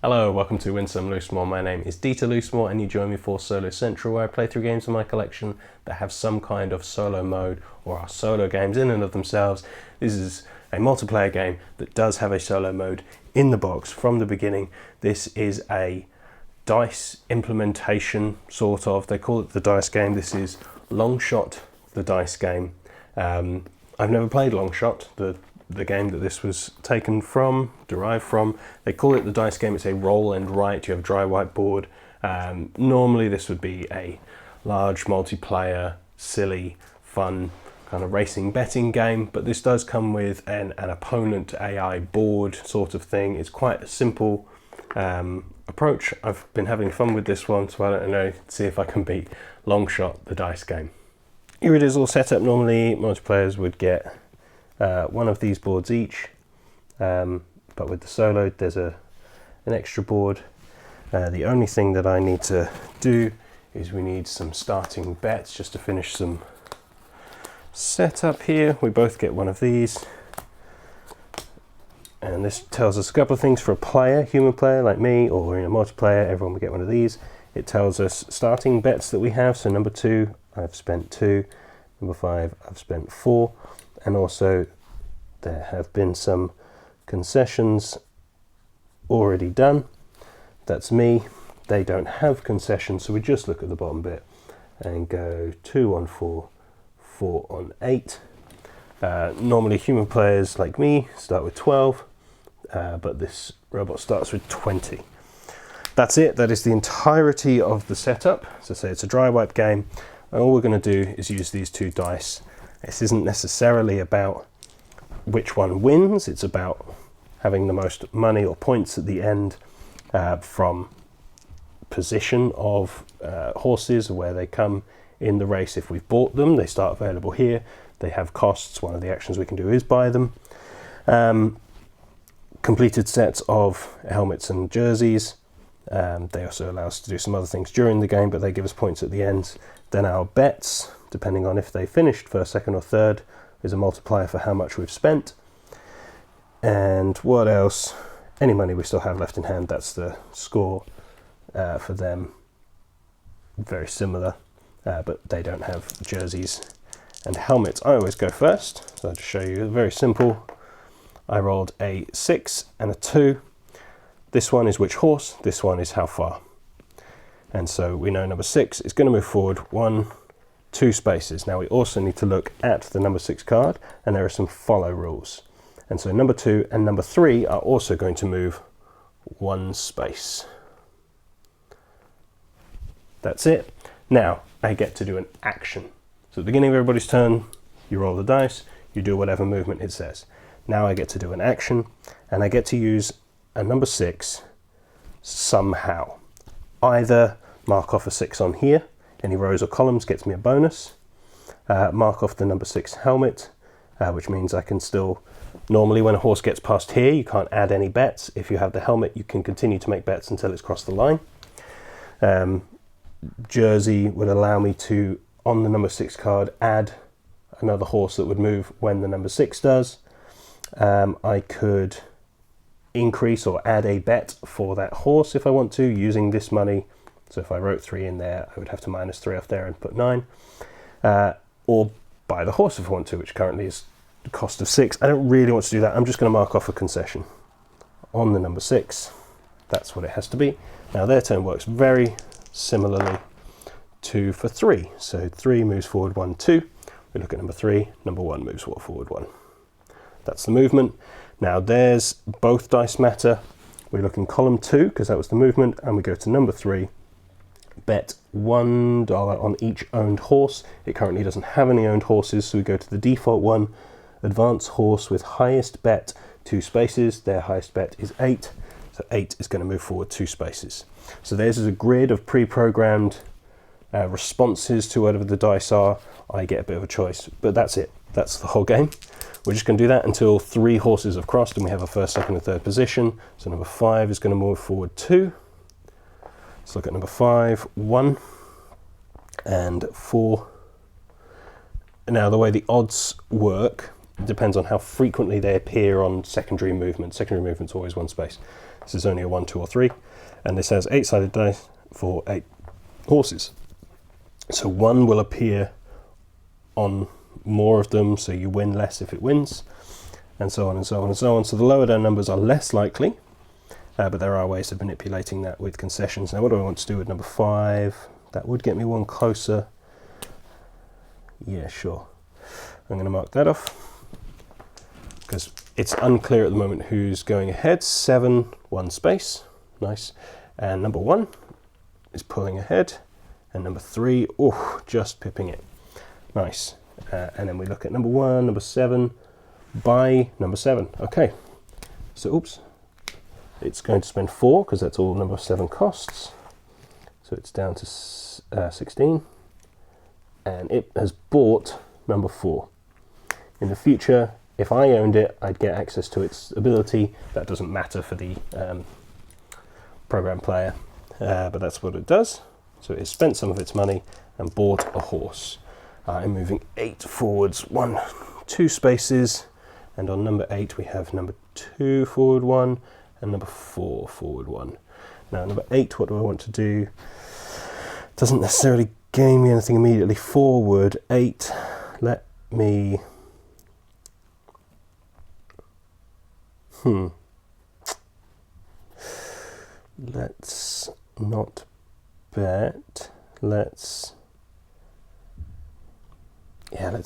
Hello, welcome to Win Some Lose More. My name is Dieter Loosemore and you join me for Solo Central, where I play through games in my collection that have some kind of solo mode or are solo games in and of themselves. This is a multiplayer game that does have a solo mode in the box from the beginning. This is a dice implementation, sort of. They call it the dice game. This is Long Shot, the dice game. I've never played Long Shot, the game that this was taken from, derived from. They call it the dice game. It's a roll and write. You have a dry whiteboard. Normally this would be a large multiplayer, silly, fun kind of racing betting game, but this does come with an opponent AI board sort of thing. It's quite a simple approach. I've been having fun with this one, so I don't know, see if I can beat Long Shot, the dice game. Here it is all set up. Normally multiplayers would get one of these boards each, but with the solo there's an extra board. The only thing that I need to do is we need some starting bets just to finish some setup here. We both get one of these, and this tells us a couple of things for a player, human player like me, or in a multiplayer everyone will get one of these. It tells us starting bets that we have. So number 2 I've spent 2, number 5 I've spent 4, and also there have been some concessions already done. That's me. They don't have concessions, so we just look at the bottom bit and go 2 on 4, 4 on 8. Normally human players like me start with 12, but this robot starts with 20. That's it. That is the entirety of the setup. So say it's a dry wipe game. All we're going to do is use these 2 dice. This isn't necessarily about which one wins. It's about having the most money or points at the end from position of horses, where they come in the race. If we've bought them, they start available here. They have costs. One of the actions we can do is buy them. Completed sets of helmets and jerseys. They also allow us to do some other things during the game, but they give us points at the end. Then our bets, depending on if they finished first, second or third, is a multiplier for how much we've spent. And what else? Any money we still have left in hand, that's the score for them. Very similar, but they don't have jerseys and helmets. I always go first, so I'll just show you. Very simple. I rolled a 6 and a 2. This one is which horse, this one is how far. And so we know number 6 is going to move forward 1, 2 spaces. Now we also need to look at the number 6 card, and there are some follow rules. And so number 2 and number 3 are also going to move 1 space. That's it. Now I get to do an action. So at the beginning of everybody's turn, you roll the dice, you do whatever movement it says. Now I get to do an action, and I get to use a number 6 somehow. Either mark off a 6 on here, any rows or columns gets me a bonus. Mark off the number 6 helmet, which means I can still, normally when a horse gets past here, you can't add any bets. If you have the helmet, you can continue to make bets until it's crossed the line. Jersey would allow me to, on the number 6 card, add another horse that would move when the number 6 does. I could increase or add a bet for that horse if I want to, using this money. So if I wrote 3 in there, I would have to minus 3 off there and put 9. Or buy the horse if I want to, which currently is the cost of 6. I don't really want to do that. I'm just going to mark off a concession on the number 6. That's what it has to be. Now their turn works very similarly to for 3. So 3 moves forward 1, 2. We look at number 3. Number 1 moves forward 1. That's the movement. Now there's both dice matter. We look in column 2 because that was the movement, and we go to number 3. Bet $1 on each owned horse. It currently doesn't have any owned horses, so we go to the default one. Advance horse with highest bet 2 spaces. Their highest bet is 8, so 8 is going to move forward 2 spaces. So theirs is a grid of pre-programmed responses to whatever the dice are. I get a bit of a choice, but that's it. That's the whole game. We're just going to do that until 3 horses have crossed and we have a first, second and third position. So number 5 is going to move forward 2. Let's look at number 5, 1 and 4. Now the way the odds work depends on how frequently they appear on secondary movement. Secondary movement's always 1 space. This is only a 1, 2 or 3, and this has 8-sided dice for 8 horses. So 1 will appear on more of them, so you win less if it wins, and so on and so on and so on. So the lower down numbers are less likely, but there are ways of manipulating that with concessions. Now what do I want to do with number 5? That would get me 1 closer. Yeah, sure. I'm going to mark that off, because it's unclear at the moment who's going ahead. 7, 1 space, nice. And number 1 is pulling ahead, and number 3, oh, just pipping it, nice. And then we look at number 1, number 7, buy number 7. Okay, so oops, it's going to spend 4 because that's all number 7 costs. So it's down to 16, and it has bought number 4. In the future, if I owned it, I'd get access to its ability. That doesn't matter for the program player, but that's what it does. So it has spent some of its money and bought a horse. I'm moving 8 forwards, 1, 2 spaces, and on number 8 we have number 2 forward 1 and number 4 forward 1. Now number 8, what do I want to do? Doesn't necessarily gain me anything immediately forward. 8, let me... Let's not bet. Let's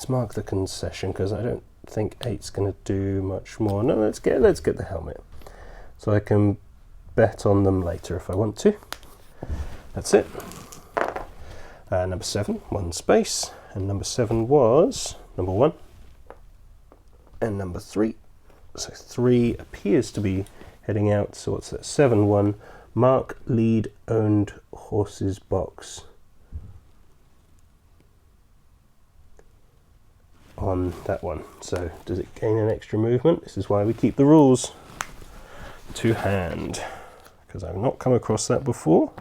mark the concession, because I don't think 8's going to do much more. No, let's get the helmet, so I can bet on them later if I want to. That's it. Number 7, 1 space, and number 7 was number 1 and number 3. So 3 appears to be heading out. So what's that? 7, 1. Mark lead owned horses box on that one. So does it gain an extra movement? This is why we keep the rules to hand, because I've not come across that before.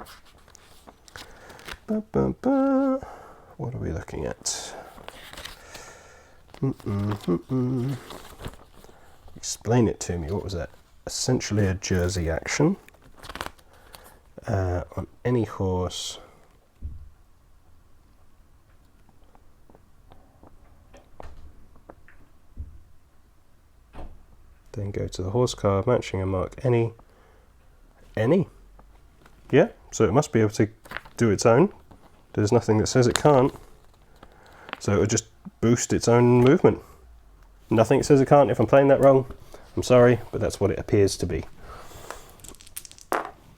What are we looking at? Explain it to me. What was that? Essentially a jersey action on any horse. Then go to the horse card, matching and mark any. Yeah, so it must be able to do its own. There's nothing that says it can't. So it would just boost its own movement. Nothing says it can't. If I'm playing that wrong, I'm sorry, but that's what it appears to be.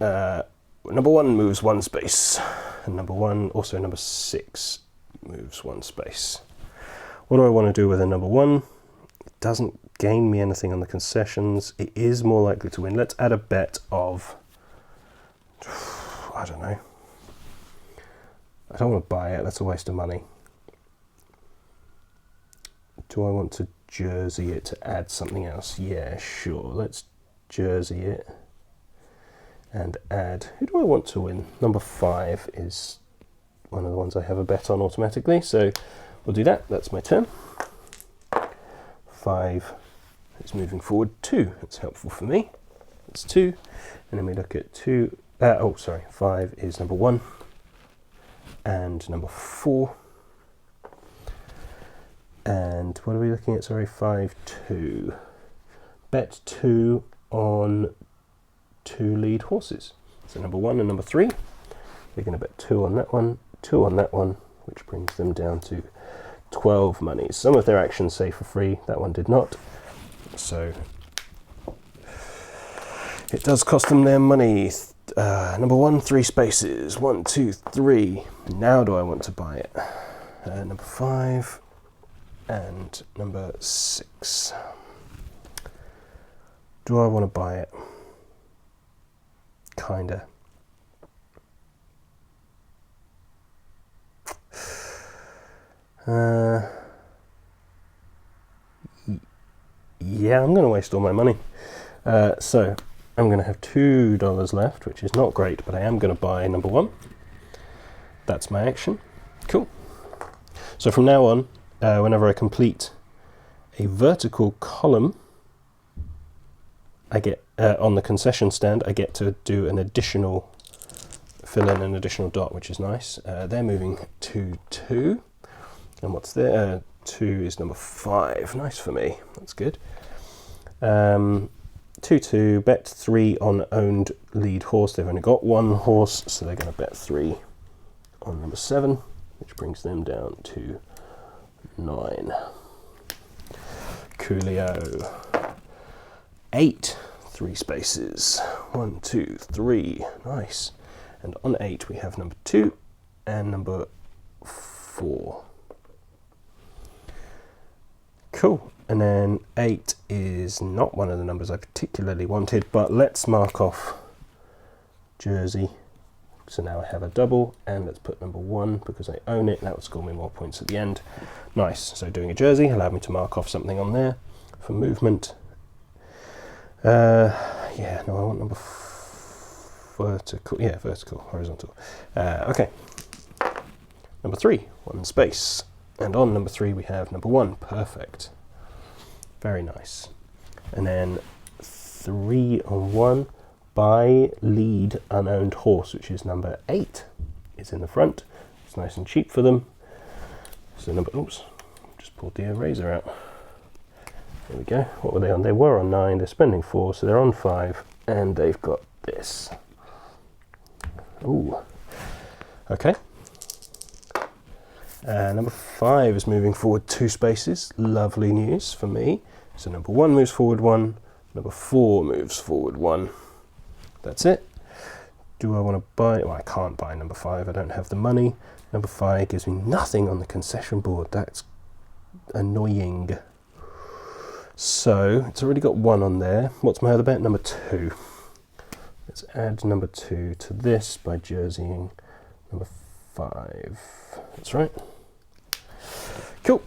Number 1 moves 1 space, and number 1, also number 6, moves 1 space. What do I want to do with a number 1? It doesn't gain me anything on the concessions. It is more likely to win. Let's add a bet of, I don't know. I don't want to buy it, that's a waste of money. Do I want to jersey it to add something else? Yeah, sure, let's jersey it and add. Who do I want to win? Number 5 is one of the ones I have a bet on automatically, so we'll do that. That's my turn. 5 is moving forward 2. That's helpful for me. That's 2, and then we look at 2. 5 is number 1 and number 4. And what are we looking at? Sorry, 5, 2. Bet 2 on 2 lead horses. So number 1 and number 3. We're going to bet 2 on that one, 2 on that one, which brings them down to 12 monies. Some of their actions say for free, that one did not. So it does cost them their money. Number 1, 3 spaces. 1, 2, 3. Now do I want to buy it? Number 5 and number 6. Do I want to buy it? Kinda. Yeah, I'm going to waste all my money. So I'm going to have $2 left, which is not great, but I am going to buy number 1. That's my action. Cool. So from now on, whenever I complete a vertical column, I get on the concession stand, I get to do an additional, fill in an additional dot, which is nice. They're moving to 2. And what's there? 2 is number 5. Nice for me. That's good. 2-2, bet 3 on owned lead horse. They've only got 1 horse, so they're going to bet 3 on number 7, which brings them down to 9. Coolio. 8, 3 spaces. 1, 2, 3. Nice. And on 8 we have number 2 and number 4. Cool. And then 8 is not one of the numbers I particularly wanted, but let's mark off Jersey. So now I have a double, and let's put number 1 because I own it. That would score me more points at the end. Nice. So doing a Jersey allowed me to mark off something on there for movement. Yeah, no, I want number vertical. Yeah, vertical, horizontal. Okay. Number 3, 1 space. And on number 3 we have number 1. Perfect. Very nice. And then 3 on 1, buy lead unowned horse, which is number 8. It's in the front. It's nice and cheap for them. So number, oops, just pulled the eraser out. There we go. What were they on? They were on 9. They're spending 4, so they're on 5, and they've got this. Ooh. Okay. Number 5 is moving forward 2 spaces. Lovely news for me. So number 1 moves forward 1. Number 4 moves forward 1. That's it. Do I want to buy? Well, I can't buy number 5. I don't have the money. Number 5 gives me nothing on the concession board. That's annoying. So it's already got 1 on there. What's my other bet? Number 2. Let's add number 2 to this by jerseying number 5. That's right. Cool.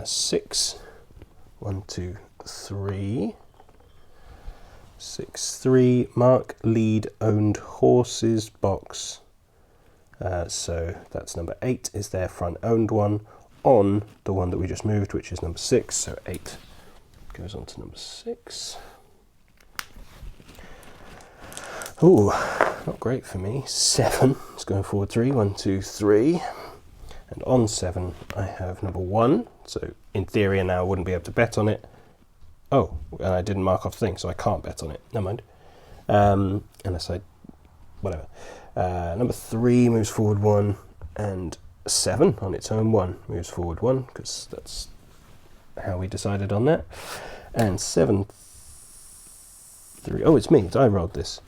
6. 1, 2, 3. 6, 3. Mark lead owned horses box. So that's number 8 is their front owned one on the one that we just moved, which is number 6. So 8 goes on to number 6. Ooh, not great for me. 7 is going forward 3. 1, 2, 3. And on 7, I have number 1. So in theory, now I wouldn't be able to bet on it. Oh, and I didn't mark off the thing, so I can't bet on it. Never mind. Unless I, whatever. Number 3 moves forward 1, and 7 on its own 1 moves forward 1, because that's how we decided on that. And 7, 3. Oh, it's me. I rolled this.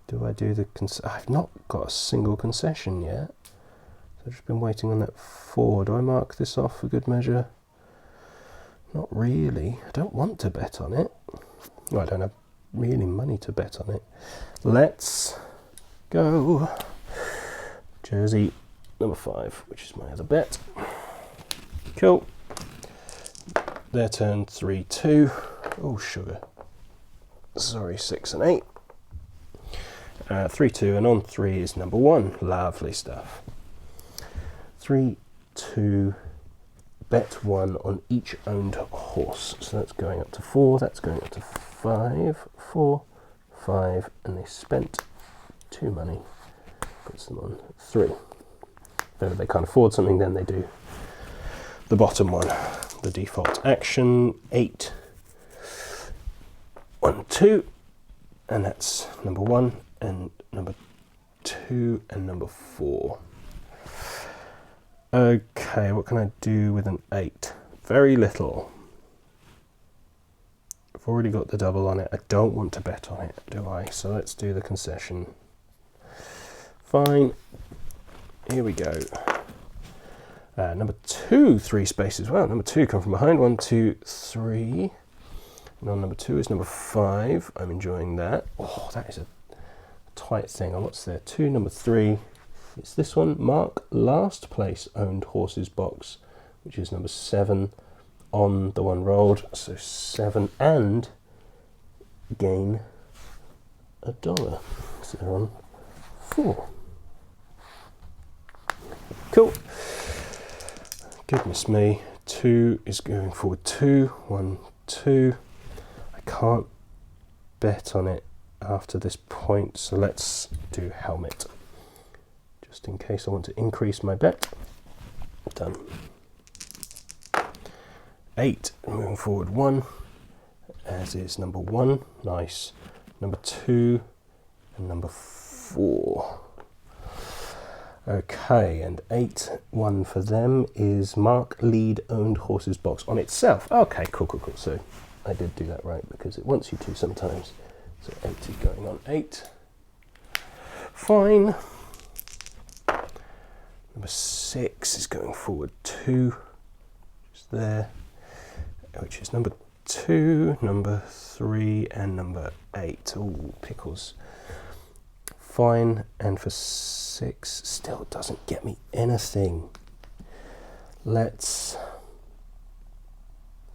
Do I do the I've not got a single concession yet. So I've just been waiting on that 4. Do I mark this off for good measure? Not really. I don't want to bet on it. Well, I don't have really money to bet on it. Let's go. Jersey number 5, which is my other bet. Cool. Their turn 3, 2. Oh, sugar. Sorry, 6 and 8. 3, 2, and on 3 is number 1. Lovely stuff. 3, 2, bet 1 on each owned horse. So that's going up to 4. That's going up to 5. 4, 5, and they spent 2 money. Puts them on 3. If they can't afford something, then they do the bottom one. The default action 8, 1, 2, and that's number 1 and number 2 and number 4. Okay, what can I do with an 8? Very little. I've already got the double on it. I don't want to bet on it, do I? So let's do the concession. Fine. Here we go. Number 2, 3 spaces. Well, number 2 come from behind. 1, 2, 3. And on number 2 is number 5. I'm enjoying that. Oh, that is a tight thing. Oh, what's there? 2, number 3. It's this one. Mark last place owned horses box, which is number 7 on the one rolled. So 7 and gain $1. So they're on 4. Cool. Goodness me, 2 is going forward 2, 1, 2. I can't bet on it after this point, so let's do helmet. Just in case I want to increase my bet. Done. 8, moving forward 1, as is number 1, nice. Number 2 and number 4. Okay, and 8, 1 for them is mark lead owned horses box on itself. Okay, cool. So I did do that right because it wants you to sometimes. So 8 is going on 8. Fine. Number 6 is going forward 2. Just there. Which is number 2, number 3, and number 8. Ooh, pickles. Fine, and for 6, still doesn't get me anything. Let's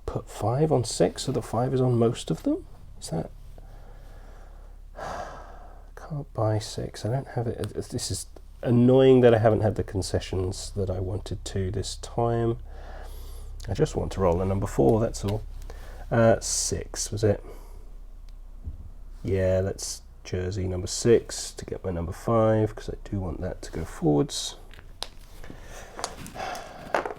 put 5 on 6, so the 5 is on most of them. Is that? Can't buy 6. I don't have it. This is annoying that I haven't had the concessions that I wanted to this time. I just want to roll a number 4, that's all. 6, was it? Yeah, let's jersey number 6 to get my number 5, because I do want that to go forwards.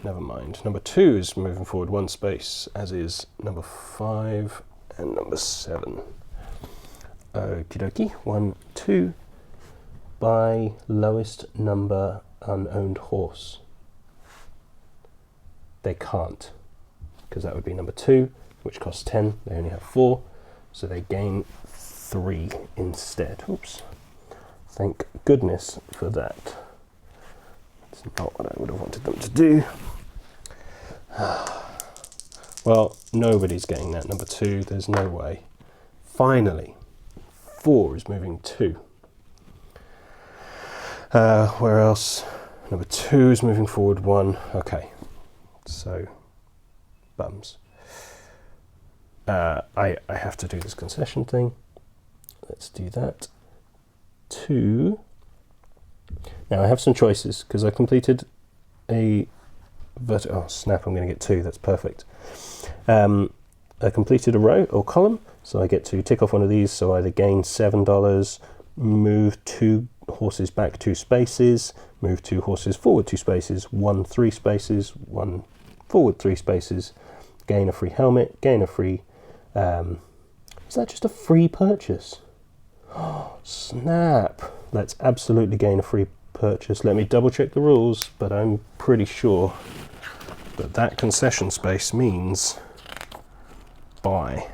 Never mind. Number 2 is moving forward 1 space, as is number 5 and number 7. Okie dokie. 1, 2. Buy lowest number unowned horse. They can't, because that would be number 2, which costs 10. They only have 4, so they gain 3 instead. Oops. Thank goodness for that. It's not what I would have wanted them to do. Well, nobody's getting that number 2. There's no way. Finally, 4 is moving 2. Where else? Number 2 is moving forward 1. Okay. So, bums. I have to do this concession thing. Let's do that. 2. Now I have some choices because I completed a oh snap, I'm going to get 2. That's perfect. I completed a row or column, so I get to tick off one of these. So I either gain $7, move 2 horses back 2 spaces, move 2 horses forward 2 spaces, 1 3 spaces, 1 forward 3 spaces, gain a free helmet, gain a free... is that just a free purchase? Oh, snap. Let's absolutely gain a free purchase. Let me double check the rules, but I'm pretty sure that that concession space means buy.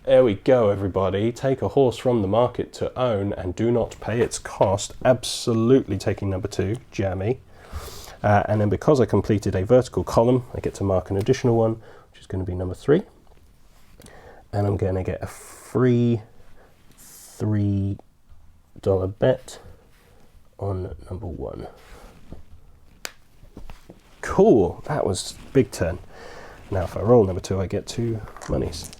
There we go, everybody. Take a horse from the market to own and do not pay its cost. Absolutely taking number 2, jammy. And then because I completed a vertical column, I get to mark an additional one, which is going to be number 3. And I'm going to get a free $3 bet on number 1. Cool, that was big turn. Now if I roll number 2, I get 2 monies.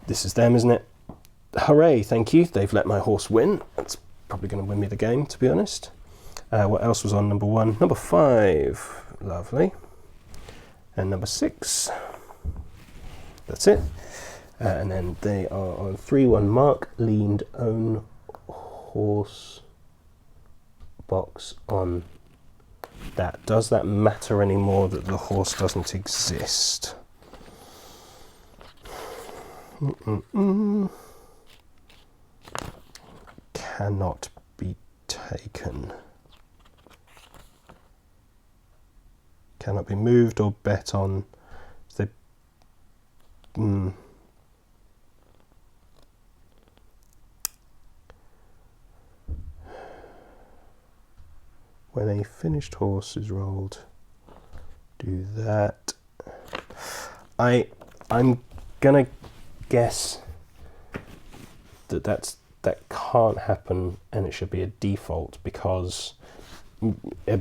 This is them, isn't it? Hooray, thank you. They've let my horse win. That's probably going to win me the game, to be honest. What else was on number 1? Number 5. Lovely. And number 6. That's it. And then they are on 3-1 mark, leaned own horse box on that. Does that matter anymore that the horse doesn't exist? Cannot be taken. Cannot be moved or bet on. They, when a finished horse is rolled, do that. I'm gonna guess that that can't happen, and it should be a default, because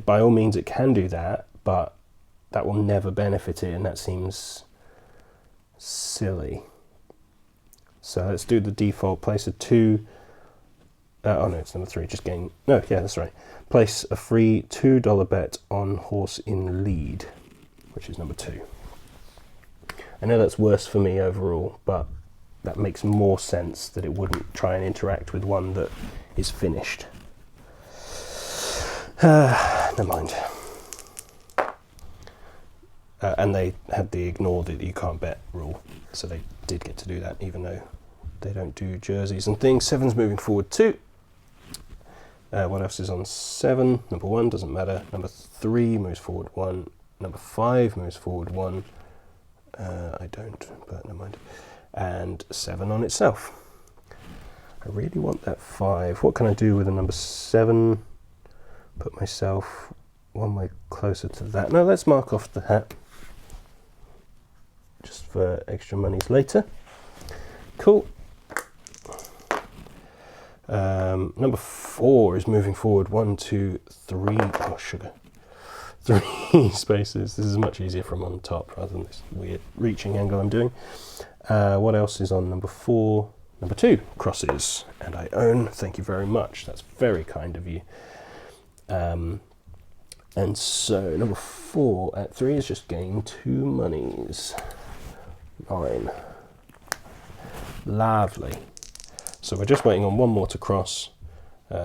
by all means it can do that, but that will never benefit it, and that seems silly. So let's do the default. Place a 2 Oh no, it's number 3. Just gain. No, yeah, that's right. Place a free $2 bet on horse in lead, which is number 2. I know that's worse for me overall, but that makes more sense that it wouldn't try and interact with one that is finished. Never mind. And they had the ignore that you can't bet rule, so they did get to do that, even though they don't do jerseys and things. 7's moving forward 2. What else is on 7? Number 1 doesn't matter. Number 3 moves forward 1. Number 5 moves forward 1. I don't, but never mind. And 7 on itself. I really want that 5. What can I do with a number 7? Put myself one way closer to that. No, let's mark off the hat. Just for extra monies later. Cool. Number 4 is moving forward 1, 2, 3. Oh, sugar. 3 spaces. This is much easier from on top rather than this weird reaching angle I'm doing. What else is on number 4? Number 2, crosses. And I own. Thank you very much. That's very kind of you. And so number 4 at 3 is just gain 2 monies. 9. Lovely. So we're just waiting on one more to cross.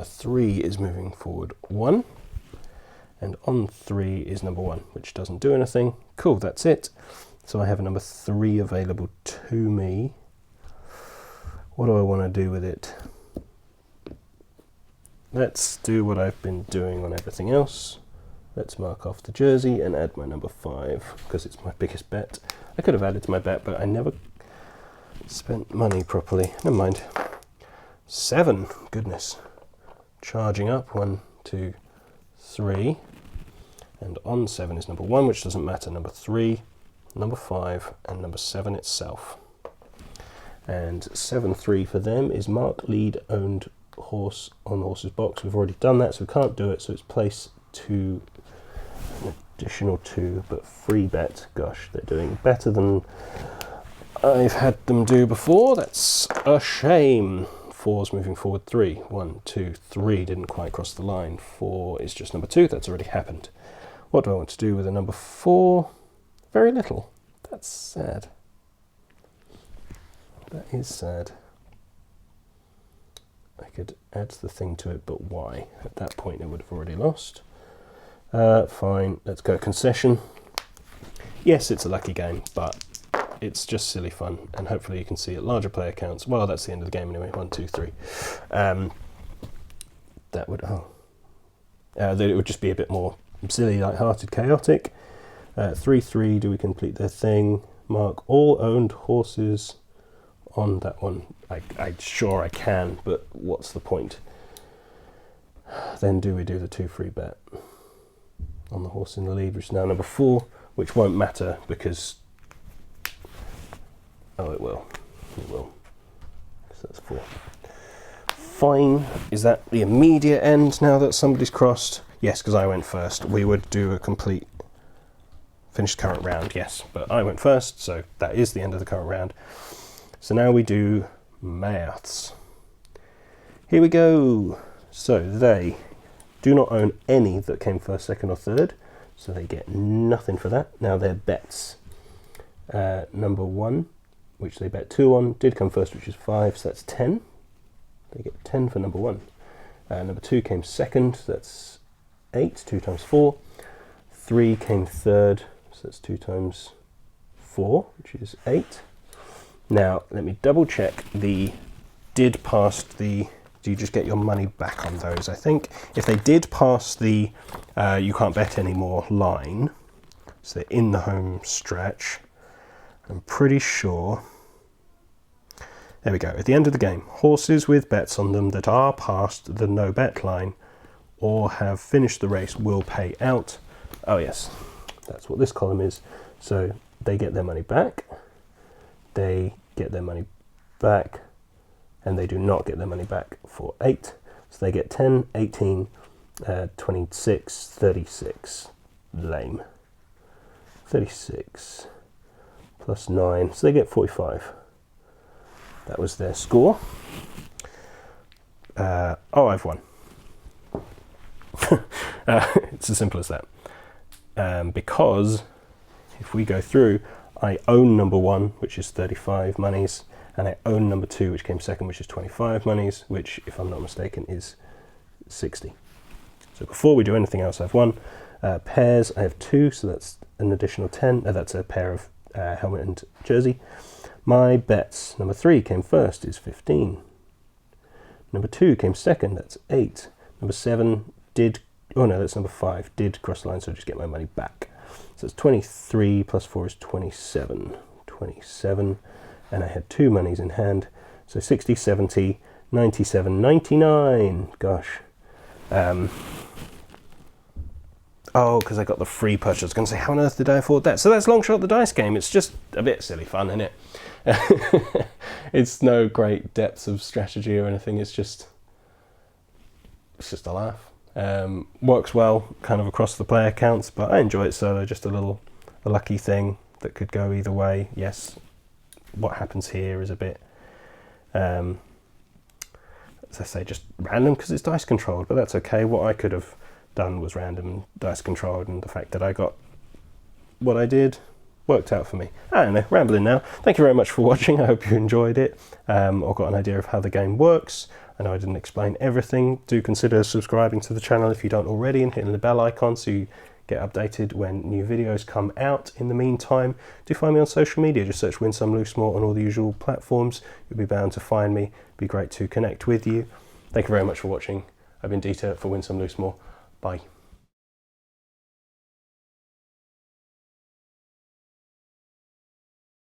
3 is moving forward 1. And on 3 is number 1, which doesn't do anything. Cool, that's it. So I have a number 3 available to me. What do I want to do with it? Let's do what I've been doing on everything else. Let's mark off the jersey and add my number 5, because it's my biggest bet. I could have added to my bet, but I never spent money properly. Never mind. 7, goodness. Charging up, 1, 2, 3. And on 7 is number 1, which doesn't matter. Number 3, number 5, and number 7 itself. And 7-3 for them is mark lead owned horse on the horse's box. We've already done that, so we can't do it. So it's place 2, an additional 2, but free bet. Gosh, they're doing better than I've had them do before. That's a shame. 4's moving forward 3. 1, 2, 3 didn't quite cross the line. 4 is just number 2. That's already happened. What do I want to do with a number 4? Very little. That's sad. That is sad. I could add the thing to it, but why? At that point it would have already lost. Fine, let's go concession. Yes, it's a lucky game, but it's just silly fun, and hopefully you can see at larger player counts. Well, that's the end of the game anyway. 1, 2, 3. That would that it would just be a bit more silly, light-hearted, chaotic. 3-3. Do we complete their thing? Mark all owned horses on that one. I'm sure I can, but what's the point? Then do we do the 2 free bet on the horse in the lead, which is now number 4, which won't matter because it will. It will. So that's 4. Fine. Is that the immediate end now that somebody's crossed? Yes, because I went first. We would do a complete finished current round, yes, but I went first, so that is the end of the current round. So now we do maths. Here we go. So they do not own any that came first, second, or third, so they get nothing for that. Now their bets. Number 1, which they bet 2 on, did come first, which is 5, so that's 10. They get 10 for number 1. Number 2 came second, so that's 8, 2 times 4. 3 came third, so that's 2 times 4, which is 8. Now, let me double check the did pass the, do you just get your money back on those, I think. If they did pass the you can't bet anymore line, so they're in the home stretch, I'm pretty sure. There we go. At the end of the game, horses with bets on them that are past the no bet line or have finished the race will pay out. Oh yes, that's what this column is. So they get their money back, they get their money back, and they do not get their money back for 8. So they get 10, 18, 26, 36. Lame. 36 plus 9, so they get 45. That was their score. oh, I've won. It's as simple as that. Because if we go through, I own number 1, which is 35 monies, and I own number 2, which came second, which is 25 monies, which, if I'm not mistaken, is 60. So before we do anything else, I've won. Pairs, I have 2, so that's an additional 10. That's a pair of helmet and jersey. My bets, number 3 came first, is 15. Number 2 came second, that's 8. Number 7 did, oh no, that's number 5, did cross the line, so I just get my money back. So it's 23 plus 4 is 27. 27, and I had 2 monies in hand, so 60, 70, 97, 99. Gosh. Oh, because I got the free purchase. I was going to say, how on earth did I afford that? So that's Long Shot the Dice game. It's just a bit silly fun, isn't it? It's no great depths of strategy or anything. It's just a laugh. Works well kind of across the player counts, but I enjoy it solo. Just a lucky thing that could go either way. Yes, what happens here is a bit, as I say, just random because it's dice controlled, but that's okay. What I could have done was random dice controlled, and the fact that I got what I did worked out for me. I don't know, rambling now. Thank you very much for watching. I hope you enjoyed it, or got an idea of how the game works. I know I didn't explain everything. Do consider subscribing to the channel if you don't already, and hitting the bell icon so you get updated when new videos come out. In the meantime, do find me on social media. Just search Win Some Lose More on all the usual platforms. You'll be bound to find me. It'd be great to connect with you. Thank you very much for watching. I've been Dieter for Win Some Lose More. Bye.